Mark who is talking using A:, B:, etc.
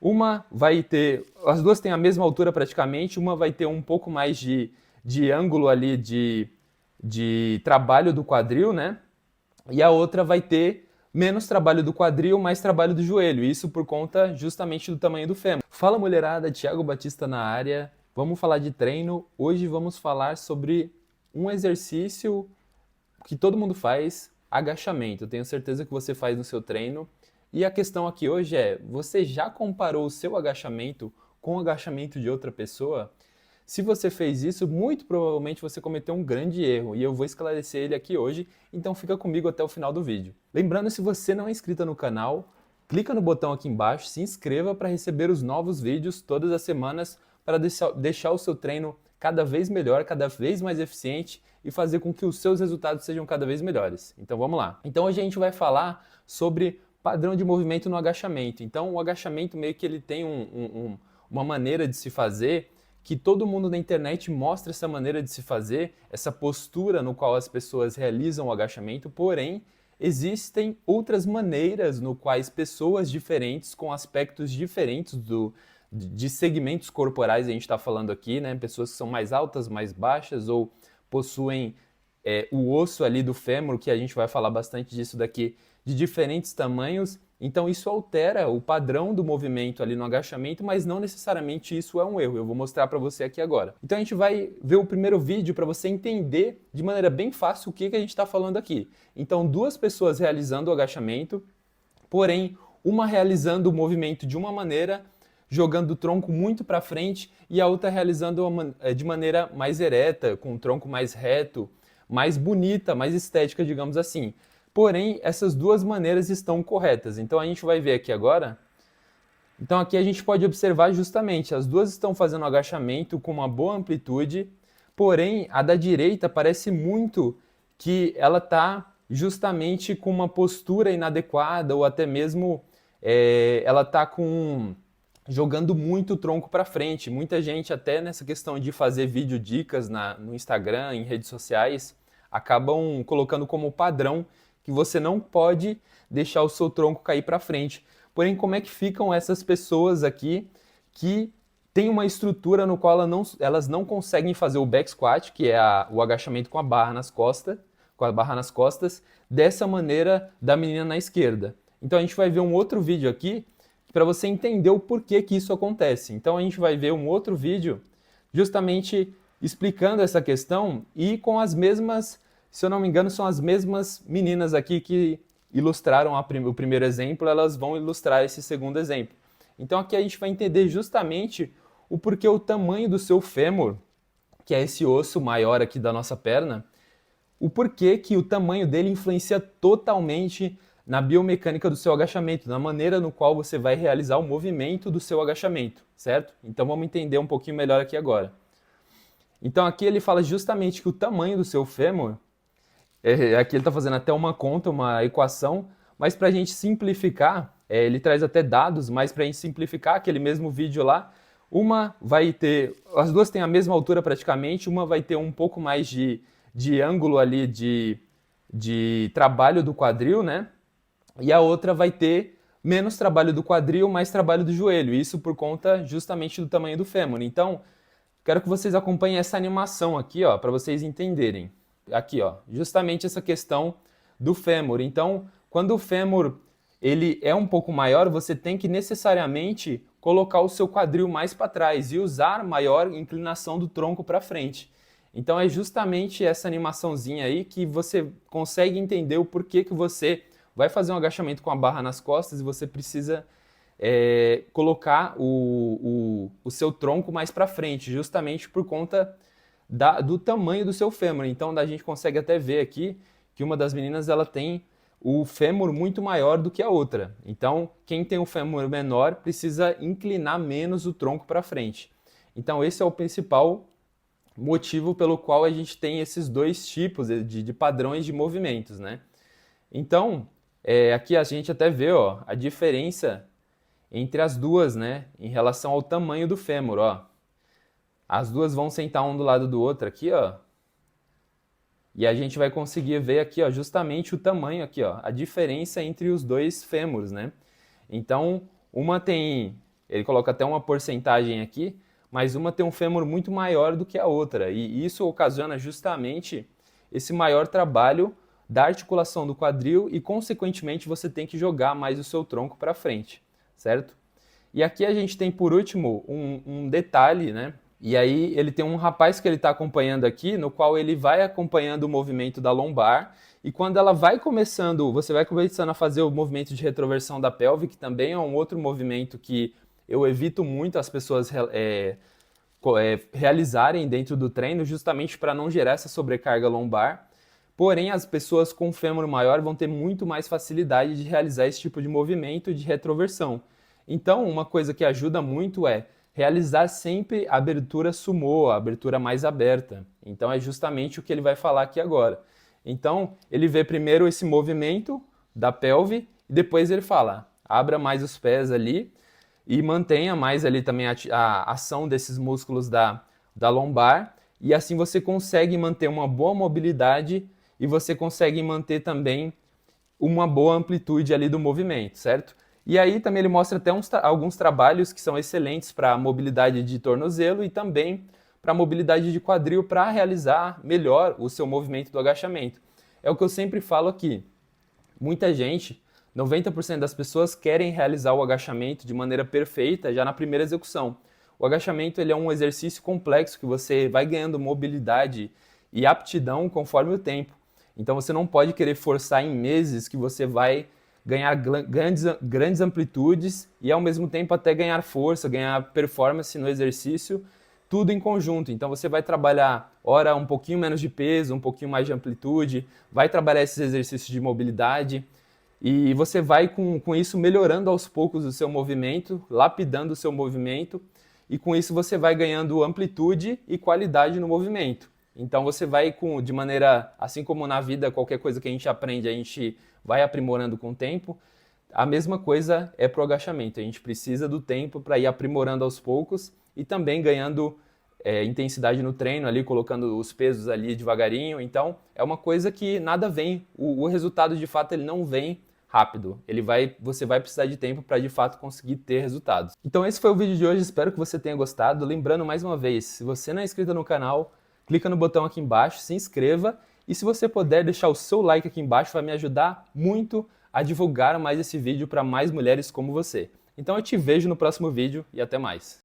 A: Uma vai ter, as duas têm a mesma altura praticamente, uma vai ter um pouco mais de ângulo ali de trabalho do quadril, né? E a outra vai ter menos trabalho do quadril, mais trabalho do joelho. Isso por conta justamente do tamanho do fêmur. Fala mulherada, Thiago Batista na área. Vamos falar de treino. Hoje vamos falar sobre um exercício que todo mundo faz, agachamento. Eu tenho certeza que você faz no seu treino. E a questão aqui hoje é: você já comparou o seu agachamento com o agachamento de outra pessoa? Se você fez isso, muito provavelmente você cometeu um grande erro e eu vou esclarecer ele aqui hoje, então fica comigo até o final do vídeo. Lembrando, se você não é inscrito no canal, clica no botão aqui embaixo, se inscreva para receber os novos vídeos todas as semanas para deixar o seu treino cada vez melhor, cada vez mais eficiente e fazer com que os seus resultados sejam cada vez melhores. Então vamos lá. Então hoje a gente vai falar sobre padrão de movimento no agachamento. Então o agachamento meio que ele tem uma maneira de se fazer que todo mundo na internet mostra essa maneira de se fazer, essa postura no qual as pessoas realizam o agachamento, porém, existem outras maneiras no quais pessoas diferentes, com aspectos diferentes de segmentos corporais, a gente está falando aqui, né? Pessoas que são mais altas, mais baixas, ou possuem o osso ali do fêmur, que a gente vai falar bastante disso daqui, de diferentes tamanhos. Então isso altera o padrão do movimento ali no agachamento, mas não necessariamente isso é um erro. Eu vou mostrar para você aqui agora. Então a gente vai ver o primeiro vídeo para você entender de maneira bem fácil o que a gente está falando aqui. Então duas pessoas realizando o agachamento, porém uma realizando o movimento de uma maneira, jogando o tronco muito para frente, e a outra realizando de maneira mais ereta, com o tronco mais reto, mais bonita, mais estética, digamos assim. Porém, essas duas maneiras estão corretas. Então a gente vai ver aqui agora. Então aqui a gente pode observar justamente, as duas estão fazendo um agachamento com uma boa amplitude, porém a da direita parece muito que ela está justamente com uma postura inadequada, ou até mesmo ela está jogando muito o tronco para frente. Muita gente, até nessa questão de fazer vídeo dicas no Instagram, em redes sociais, acabam colocando como padrão que você não pode deixar o seu tronco cair para frente. Porém, como é que ficam essas pessoas aqui que têm uma estrutura no qual elas não conseguem fazer o back squat, que é o agachamento com a barra nas costas, dessa maneira da menina na esquerda. Então a gente vai ver um outro vídeo aqui para você entender o porquê que isso acontece. Então a gente vai ver um outro vídeo justamente explicando essa questão e com as mesmas, se eu não me engano, são as mesmas meninas aqui que ilustraram o primeiro exemplo, elas vão ilustrar esse segundo exemplo. Então aqui a gente vai entender justamente o porquê o tamanho do seu fêmur, que é esse osso maior aqui da nossa perna, o porquê que o tamanho dele influencia totalmente na biomecânica do seu agachamento, na maneira no qual você vai realizar o movimento do seu agachamento, certo? Então vamos entender um pouquinho melhor aqui agora. Então aqui ele fala justamente que o tamanho do seu fêmur, aqui ele está fazendo até uma conta, uma equação, mas para a gente simplificar, ele traz até dados, mas para a gente simplificar aquele mesmo vídeo lá, uma vai ter, as duas têm a mesma altura praticamente, uma vai ter um pouco mais de ângulo ali de trabalho do quadril, né? E a outra vai ter menos trabalho do quadril, mais trabalho do joelho. Isso por conta justamente do tamanho do fêmur. Então, quero que vocês acompanhem essa animação aqui, ó, para vocês entenderem. Aqui, ó, justamente essa questão do fêmur. Então, quando o fêmur ele é um pouco maior, você tem que necessariamente colocar o seu quadril mais para trás e usar maior inclinação do tronco para frente. Então, é justamente essa animaçãozinha aí que você consegue entender o porquê que você vai fazer um agachamento com a barra nas costas e você precisa colocar o seu tronco mais para frente, justamente por conta do tamanho do seu fêmur. Então a gente consegue até ver aqui que uma das meninas ela tem o fêmur muito maior do que a outra. Então quem tem o fêmur menor precisa inclinar menos o tronco para frente. Então esse é o principal motivo pelo qual a gente tem esses dois tipos de padrões de movimentos, né? Então aqui a gente até vê, ó, a diferença entre as duas, né, em relação ao tamanho do fêmur, ó. As duas vão sentar um do lado do outro aqui, ó. E a gente vai conseguir ver aqui, ó, justamente o tamanho aqui, ó, a diferença entre os dois fêmurs, né? Então, uma tem Ele coloca até uma porcentagem aqui, mas uma tem um fêmur muito maior do que a outra, e isso ocasiona justamente esse maior trabalho da articulação do quadril e, consequentemente, você tem que jogar mais o seu tronco para frente, certo? E aqui a gente tem, por último, um detalhe, né? E aí ele tem um rapaz que ele está acompanhando aqui, no qual ele vai acompanhando o movimento da lombar, e quando ela vai começando, você vai começando a fazer o movimento de retroversão da pelve, que também é um outro movimento que eu evito muito as pessoas realizarem dentro do treino, justamente para não gerar essa sobrecarga lombar. Porém, as pessoas com fêmur maior vão ter muito mais facilidade de realizar esse tipo de movimento de retroversão. Então, uma coisa que ajuda muito é realizar sempre a abertura sumô, a abertura mais aberta. Então, é justamente o que ele vai falar aqui agora. Então, ele vê primeiro esse movimento da pelve e depois ele fala, abra mais os pés ali e mantenha mais ali também a ação desses músculos da lombar, e assim você consegue manter uma boa mobilidade e você consegue manter também uma boa amplitude ali do movimento, certo? E aí também ele mostra até alguns trabalhos que são excelentes para a mobilidade de tornozelo e também para a mobilidade de quadril para realizar melhor o seu movimento do agachamento. É o que eu sempre falo aqui. Muita gente, 90% das pessoas querem realizar o agachamento de maneira perfeita já na primeira execução. O agachamento ele é um exercício complexo que você vai ganhando mobilidade e aptidão conforme o tempo. Então você não pode querer forçar em meses que você vai ganhar grandes amplitudes e ao mesmo tempo até ganhar força, ganhar performance no exercício, tudo em conjunto. Então você vai trabalhar, ora, um pouquinho menos de peso, um pouquinho mais de amplitude, vai trabalhar esses exercícios de mobilidade e você vai com isso melhorando aos poucos o seu movimento, lapidando o seu movimento, e com isso você vai ganhando amplitude e qualidade no movimento. Então você vai de maneira, assim como na vida, qualquer coisa que a gente aprende, a gente vai aprimorando com o tempo. A mesma coisa é para o agachamento. A gente precisa do tempo para ir aprimorando aos poucos e também ganhando intensidade no treino ali, colocando os pesos ali devagarinho. Então é uma coisa que nada vem, o resultado de fato ele não vem rápido. Você vai precisar de tempo para de fato conseguir ter resultados. Então esse foi o vídeo de hoje, espero que você tenha gostado. Lembrando mais uma vez, se você não é inscrito no canal, clica no botão aqui embaixo, se inscreva, e se você puder deixar o seu like aqui embaixo, vai me ajudar muito a divulgar mais esse vídeo para mais mulheres como você. Então eu te vejo no próximo vídeo e até mais.